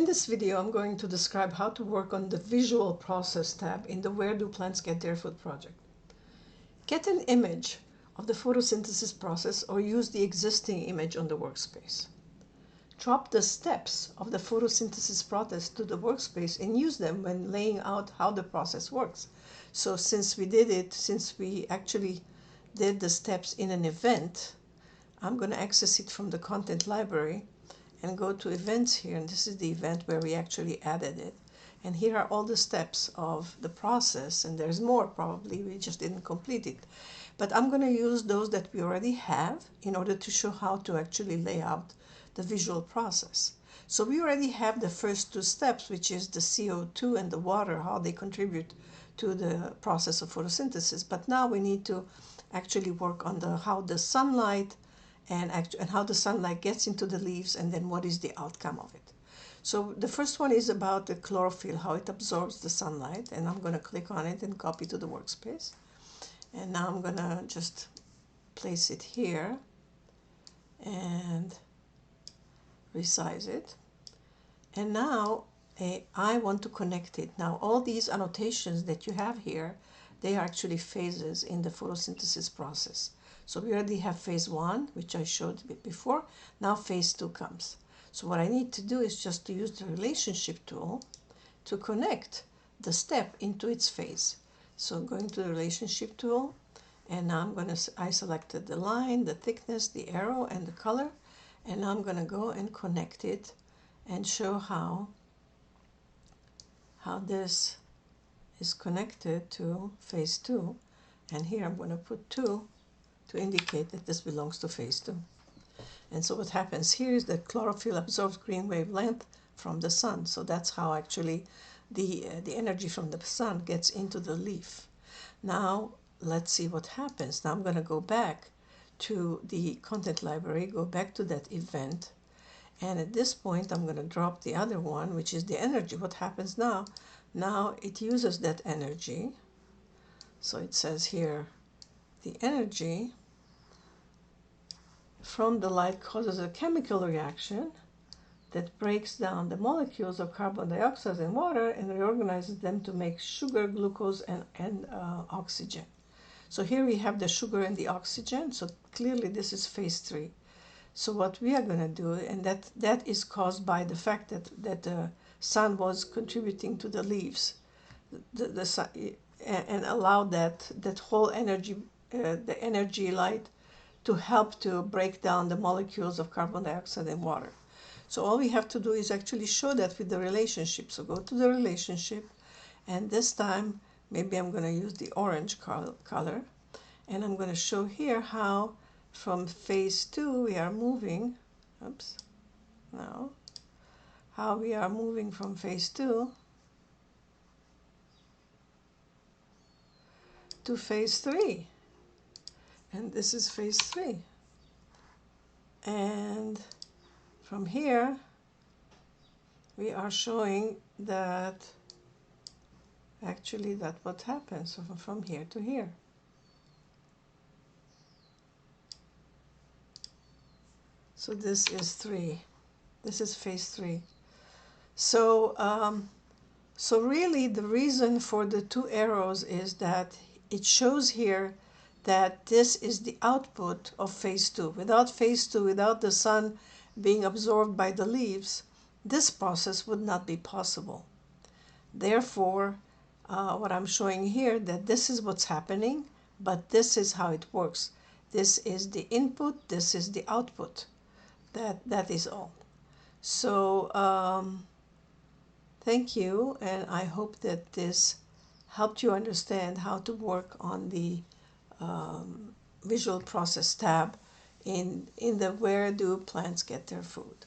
In this video, I'm going to describe how to work on the Visual Process tab in the Where Do Plants Get Their Food project. Get an image of the photosynthesis process or use the existing image on the workspace. Drop the steps of the photosynthesis process to the workspace and use them when laying out how the process works. So since we actually did the steps in an event, I'm going to access it from the content library and go to events here, and this is the event where we actually added it. And here are all the steps of the process, and there's more probably, we just didn't complete it. But I'm going to use those that we already have in order to show how to actually lay out the visual process. So we already have the first two steps, which is the CO2 and the water, how they contribute to the process of photosynthesis. But now we need to actually work on how the sunlight and how the sunlight gets into the leaves, and then what is the outcome of it. So the first one is about the chlorophyll, how it absorbs the sunlight, and I'm going to click on it and copy to the workspace. And now I'm going to just place it here and resize it. And now I want to connect it. Now all these annotations that you have here, they are actually phases in the photosynthesis process. So we already have phase 1, which I showed a bit before. Now phase 2 comes. So what I need to do is just to use the relationship tool to connect the step into its phase. So I'm going to the relationship tool, and now I selected the line, the thickness, the arrow, and the color, and now I'm going to go and connect it and show how this is connected to phase 2. And here I'm going to put 2 to indicate that this belongs to phase 2. And so what happens here is that chlorophyll absorbs green wavelength from the sun. So that's how actually the energy from the sun gets into the leaf. Now let's see what happens. Now I'm going to go back to the content library, go back to that event, and at this point I'm going to drop the other one, which is the energy. What happens now? Now it uses that energy. So it says here, the energy from the light causes a chemical reaction that breaks down the molecules of carbon dioxide and water and reorganizes them to make sugar, glucose, and oxygen. So here we have the sugar and the oxygen. So clearly this is phase 3. So what we are going to do, and that is caused by the fact that the sun was contributing to the leaves, the sun, and allowed that whole energy, the energy light, to help to break down the molecules of carbon dioxide and water. So all we have to do is actually show that with the relationship. So go to the relationship, and this time maybe I'm going to use the orange color, and I'm going to show here how from phase 2 we are moving, how we are moving from phase 2 to phase 3. And this is phase 3. And from here, we are showing that actually that's what happens. So from here to here. So this is 3. This is phase 3. So, so really the reason for the 2 arrows is that it shows here that this is the output of phase 2. Without phase 2, without the sun being absorbed by the leaves, this process would not be possible. Therefore, what I'm showing here, that this is what's happening, but this is how it works. This is the input, this is the output. That is all. So thank you, and I hope that this helped you understand how to work on the Visual Process tab in the Where Do Plants Get Their Food.